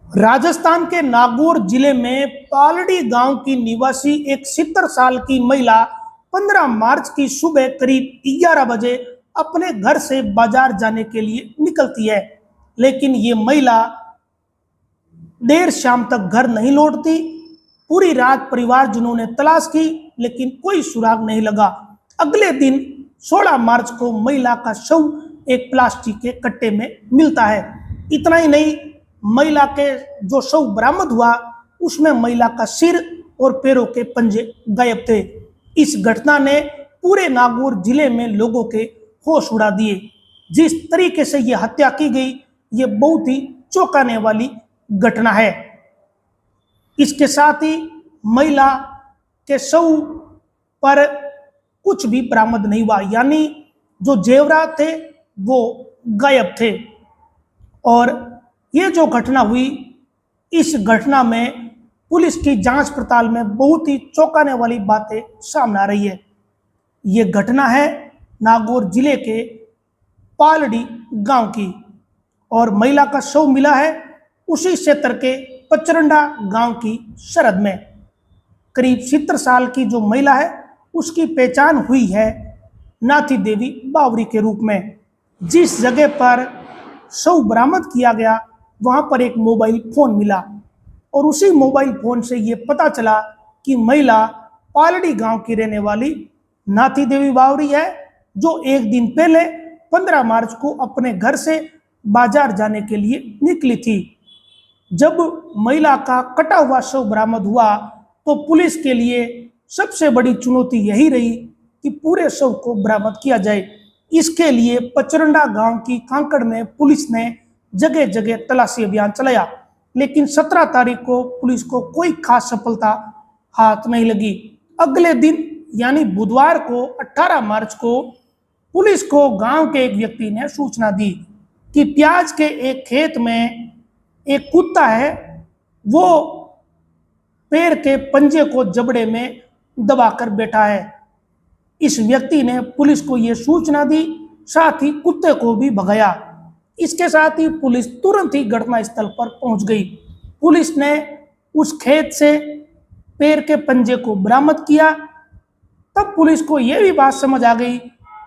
राजस्थान के नागौर जिले में पालड़ी गांव की निवासी एक 70 साल की महिला 15 मार्च की सुबह करीब 11 बजे अपने घर से बाजार जाने के लिए निकलती है। लेकिन ये महिला देर शाम तक घर नहीं लौटती। पूरी रात परिवारजनों ने तलाश की, लेकिन कोई सुराग नहीं लगा। अगले दिन 16 मार्च को महिला का शव एक प्लास्टिक के कट्टे में मिलता है। इतना ही नहीं, महिला के जो शव बरामद हुआ उसमें महिला का सिर और पैरों के पंजे गायब थे। इस घटना ने पूरे नागौर जिले में लोगों के होश उड़ा दिए। जिस तरीके से यह हत्या की गई, ये बहुत ही चौंकाने वाली घटना है। इसके साथ ही महिला के शव पर कुछ भी बरामद नहीं हुआ, यानी जो जेवरात थे वो गायब थे। और ये जो घटना हुई, इस घटना में पुलिस की जांच पड़ताल में बहुत ही चौंकाने वाली बातें सामने आ रही है। ये घटना है नागौर जिले के पालड़ी गांव की, और महिला का शव मिला है उसी क्षेत्र के पचरंडा गांव की सरहद में। करीब 70 साल की जो महिला है उसकी पहचान हुई है नाथी देवी बावरी के रूप में। जिस जगह पर शव बरामद किया गया वहां पर एक मोबाइल फोन मिला, और उसी मोबाइल फोन से ये पता चला कि महिला पालड़ी गांव की रहने वाली नाथी देवी बावरी है, जो एक दिन पहले 15 मार्च को अपने घर से बाजार जाने के लिए निकली थी। जब महिला का कटा हुआ शव बरामद हुआ तो पुलिस के लिए सबसे बड़ी चुनौती यही रही कि पूरे शव को बरामद किया जाए। इसके लिए पचरंडा गांव की कांकड़ में पुलिस ने जगह जगह तलाशी अभियान चलाया, लेकिन 17 तारीख को पुलिस को कोई खास सफलता हाथ नहीं लगी। अगले दिन यानी बुधवार को 18 मार्च को पुलिस को गांव के एक व्यक्ति ने सूचना दी कि प्याज के एक खेत में एक कुत्ता है, वो पैर के पंजे को जबड़े में दबाकर बैठा है। इस व्यक्ति ने पुलिस को यह सूचना दी, साथ ही कुत्ते को भी भगाया। इसके साथ ही पुलिस तुरंत ही घटनास्थल पर पहुंच गई। पुलिस ने उस खेत से पैर के पंजे को बरामद किया। तब पुलिस को यह भी बात समझ आ गई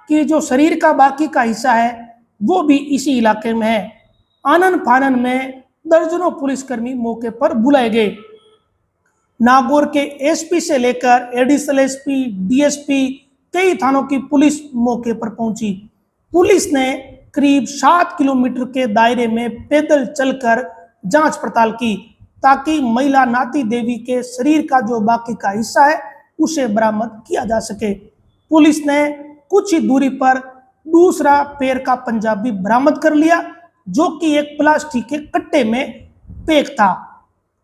कि जो शरीर का बाकी का हिस्सा है वो भी इसी इलाके में है। आनन फानन में दर्जनों पुलिसकर्मी मौके पर बुलाए गए। नागौर के एसपी से लेकर एडिशनल एसपी, डीएसपी, कई थानों की पुलिस मौके पर पहुंची। पुलिस ने करीब 7 किलोमीटर के दायरे में पैदल चलकर जांच पड़ताल की, ताकि महिला नाथी देवी के शरीर का जो बाकी का हिस्सा है उसे बरामद किया जा सके। पुलिस ने कुछ ही दूरी पर दूसरा पैर का पंजा भी बरामद कर लिया, जो कि एक प्लास्टिक के कट्टे में पैक था।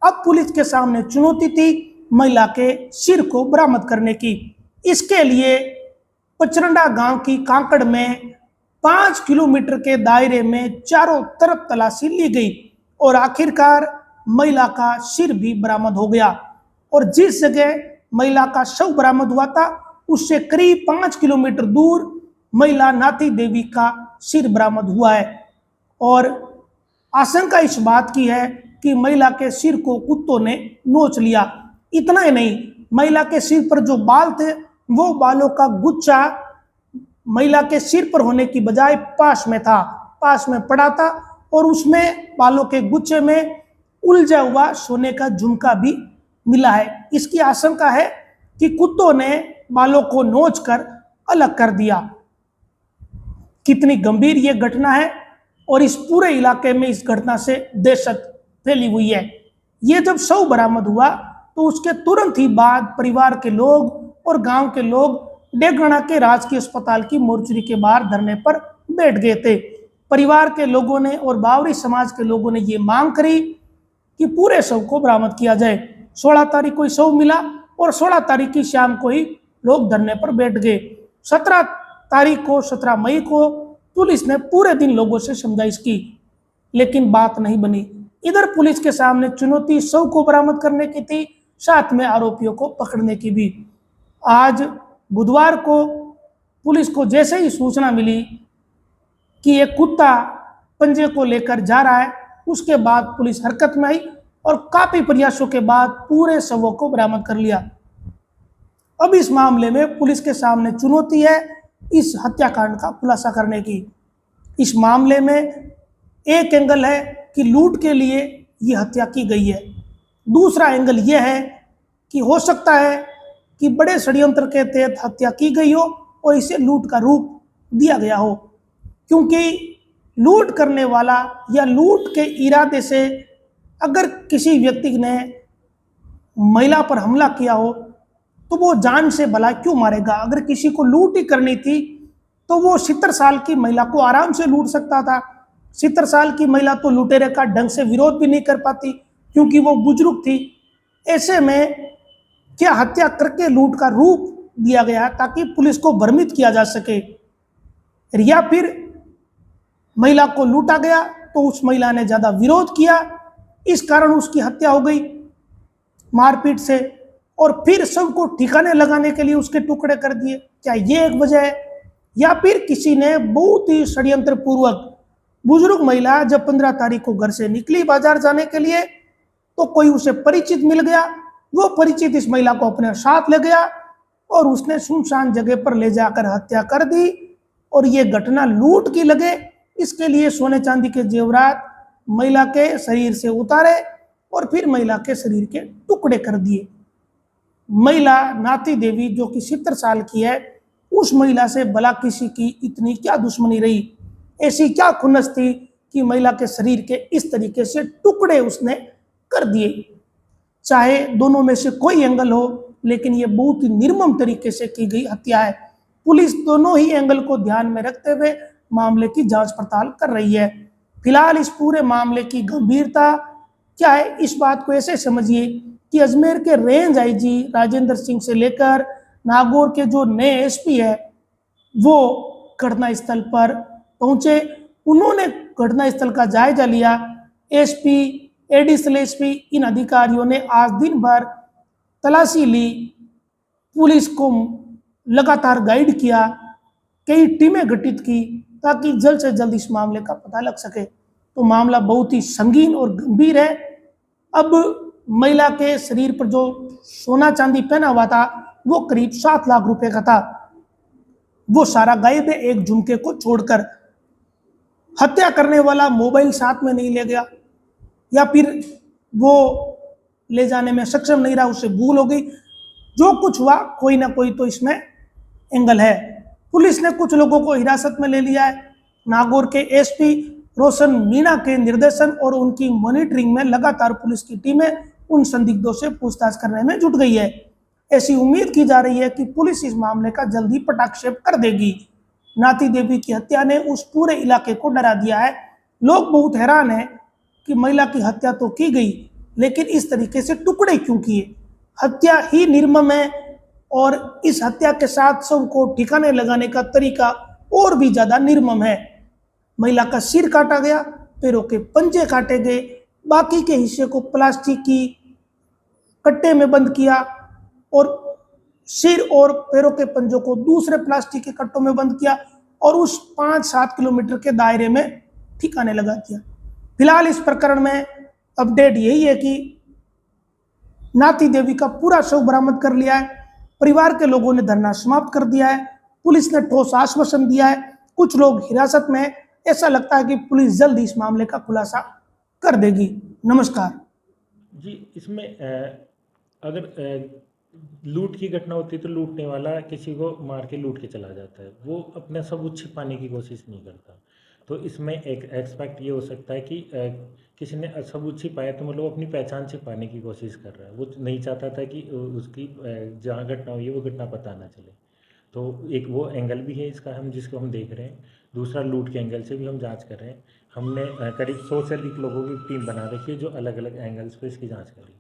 अब पुलिस के सामने चुनौती थी महिला के सिर को बरामद करने की। इसके लिए पचरंडा गांव की कांकड़ में 5 किलोमीटर के दायरे में चारों तरफ तलाशी ली गई, और आखिरकार महिला का सिर भी बरामद हो गया। और जिस जगह महिला का शव बरामद हुआ था उससे करीब 5 किलोमीटर दूर महिला नाथी देवी का सिर बरामद हुआ है। और आशंका इस बात की है कि महिला के सिर को कुत्तों ने नोच लिया। इतना ही नहीं, महिला के सिर पर जो बाल थे वो बालों का गुच्छा महिला के सिर पर होने की बजाय पास में पड़ा था, और उसमें बालों के गुच्छे में उलझा हुआ सोने का झुमका भी मिला है। इसकी आशंका है कि कुत्तों ने बालों को नोचकर अलग कर दिया। कितनी गंभीर ये घटना है, और इस पूरे इलाके में इस घटना से दहशत फैली हुई है। ये जब शव बरामद हुआ तो उसके तुरंत ही बाद परिवार के लोग और गांव के लोग डेगना के राजकीय अस्पताल की मोर्चरी के बाहर धरने पर बैठ गए थे। परिवार के लोगों ने और बावरी समाज के लोगों ने ये मांग करी कि पूरे शव को बरामद किया जाए। 16 तारीख को शव मिला, और 16 तारीख की शाम को ही लोग धरने पर बैठ गए। 17 मई को पुलिस ने पूरे दिन लोगों से समझाइश की, लेकिन बात नहीं बनी। इधर पुलिस के सामने चुनौती शव को बरामद करने की थी, साथ में आरोपियों को पकड़ने की भी। आज बुधवार को पुलिस को जैसे ही सूचना मिली कि एक कुत्ता पंजे को लेकर जा रहा है, उसके बाद पुलिस हरकत में आई और काफी प्रयासों के बाद पूरे शवों को बरामद कर लिया। अब इस मामले में पुलिस के सामने चुनौती है इस हत्याकांड का खुलासा करने की। इस मामले में एक एंगल है कि लूट के लिए ये हत्या की गई है, दूसरा एंगल यह है कि हो सकता है कि बड़े षड्यंत्र के तहत हत्या की गई हो और इसे लूट का रूप दिया गया हो, क्योंकि लूट करने वाला या लूट के इरादे से अगर किसी व्यक्ति ने महिला पर हमला किया हो तो वो जान से भला क्यों मारेगा। अगर किसी को लूट ही करनी थी तो वो 70 साल की महिला को आराम से लूट सकता था। 70 साल की महिला तो लुटेरे का ढंग से विरोध भी नहीं कर पाती क्योंकि वो बुजुर्ग थी। ऐसे में क्या हत्या करके लूट का रूप दिया गया ताकि पुलिस को भ्रमित किया जा सके, या फिर महिला को लूटा गया तो उस महिला ने ज्यादा विरोध किया, इस कारण उसकी हत्या हो गई मारपीट से, और फिर सबको ठिकाने लगाने के लिए उसके टुकड़े कर दिए। क्या ये एक वजह है? या फिर किसी ने बहुत ही षड्यंत्र पूर्वक बुजुर्ग महिला जब 15 तारीख को घर से निकली बाजार जाने के लिए तो कोई उसे परिचित मिल गया, वो परिचित इस महिला को अपने साथ ले गया और उसने सुनसान जगह पर ले जाकर हत्या कर दी। और ये घटना लूट की लगे इसके लिए सोने चांदी के जेवरात महिला के शरीर से उतारे और फिर महिला के शरीर के टुकड़े कर दिए। महिला नाती देवी जो कि 70 साल की है, उस महिला से भला किसी की इतनी क्या दुश्मनी रही, ऐसी क्या खुन्नस थी कि महिला के शरीर के इस तरीके से टुकड़े उसने कर दिए। चाहे दोनों में से कोई एंगल हो, लेकिन ये बहुत ही निर्मम तरीके से की गई हत्या है। पुलिस दोनों ही एंगल को ध्यान में रखते हुए मामले की जांच पड़ताल कर रही है। फिलहाल इस पूरे मामले की गंभीरता क्या है, इस बात को ऐसे समझिए कि अजमेर के रेंज आईजी राजेंद्र सिंह से लेकर नागौर के जो नए एसपी है वो घटनास्थल पर पहुंचे। उन्होंने घटनास्थल का जायजा लिया। एसपी, एडिशनल एसपी, इन अधिकारियों ने आज दिन भर तलाशी ली, पुलिस को लगातार गाइड किया, कई टीमें गठित की ताकि जल्द से जल्द इस मामले का पता लग सके। तो मामला बहुत ही संगीन और गंभीर है। अब महिला के शरीर पर जो सोना चांदी पहना हुआ था वो करीब 7 लाख रुपए का था, वो सारा गायब है एक झुमके को छोड़कर। हत्या करने वाला मोबाइल साथ में नहीं ले गया या फिर वो ले जाने में सक्षम नहीं रहा, उससे भूल हो गई। जो कुछ हुआ कोई ना कोई तो इसमें एंगल है। पुलिस ने कुछ लोगों को हिरासत में ले लिया है। नागौर के एसपी रोशन मीणा के निर्देशन और उनकी मॉनिटरिंग में लगातार पुलिस की टीमें उन संदिग्धों से पूछताछ करने में जुट गई है। ऐसी उम्मीद की जा रही है कि पुलिस इस मामले का जल्दी पटाक्षेप कर देगी। नाती देवी की हत्या ने उस पूरे इलाके को डरा दिया है। लोग बहुत हैरान हैं कि महिला की हत्या तो की गई, लेकिन इस तरीके से टुकड़े क्यों किए। हत्या ही निर्मम है और इस हत्या के साथ सबको ठिकाने लगाने का तरीका और भी ज्यादा निर्मम है। महिला का सिर काटा गया, पैरों के पंजे काटे गए, बाकी के हिस्से को प्लास्टिक की कट्टे में बंद किया और सिर और पैरों के पंजों को दूसरे प्लास्टिक के कट्टों में बंद किया और उस 5-7 किलोमीटर के दायरे में ठिकाने लगा दिया। फिलहाल इस प्रकरण में अपडेट यही है कि नाती देवी का पूरा शव बरामद कर लिया है। परिवार के लोगों ने धरना समाप्त कर दिया है। पुलिस ने ठोस आश्वासन दिया है। कुछ लोग हिरासत में हैं। ऐसा लगता है कि पुलिस जल्द इस मामले का खुलासा कर देगी। नमस्कार जी। इसमें अगर लूट की घटना होती है तो लूटने वाला किसी को मार के लूट के चला जाता है, वो अपना सबूत छिपाने की कोशिश नहीं करता। तो इसमें एक एक्सपेक्ट ये हो सकता है कि किसी ने सबूत छिपाया तो मतलब अपनी पहचान छिपाने की कोशिश कर रहा है। वो नहीं चाहता था कि उसकी जहाँ घटना हुई है वो घटना पता ना चले। तो एक वो एंगल भी है इसका जिसको हम देख रहे हैं। दूसरा लूट के एंगल से भी हम जांच कर रहे हैं। हमने करीब 100 से अधिक लोगों की टीम बना रखी है जो अलग अलग एंगल्स पे इसकी जांच करी।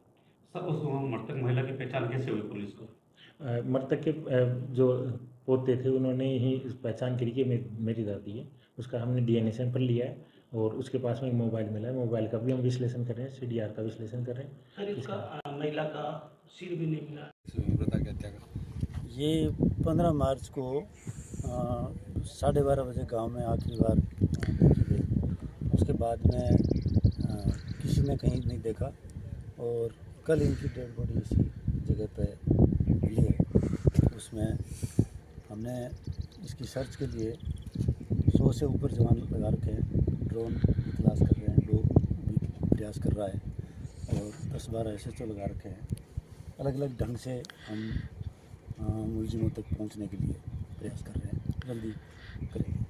सर, उस मृतक महिला की पहचान कैसे हुई पुलिस को? मृतक के जो पोते थे उन्होंने ही पहचान करी कि मेरी दादी है। उसका हमने डीएनए सैंपल लिया है और उसके पास में एक मोबाइल मिला है। मोबाइल का भी हम विश्लेषण कर रहे हैं, सीडीआर का विश्लेषण कर रहे हैं। सर, इसका महिला का सिर भी नहीं मिला। ये 15 मार्च को 12:30 बजे गांव में आखिरी बार देखी गई। उसके बाद में किसी ने कहीं नहीं देखा और कल इनकी डेड बॉडी इसी जगह पे मिली है। उसमें हमने इसकी सर्च के लिए 100 से ऊपर जवान लगा रखे हैं, ड्रोन की तलाश कर रहे हैं, लोग भी प्रयास कर रहा है और 10-12 SHO लगा रखे हैं। अलग अलग ढंग से हम मुलजिमों तक पहुंचने के लिए प्रयास कर रहे हैं, जल्दी करेंगे।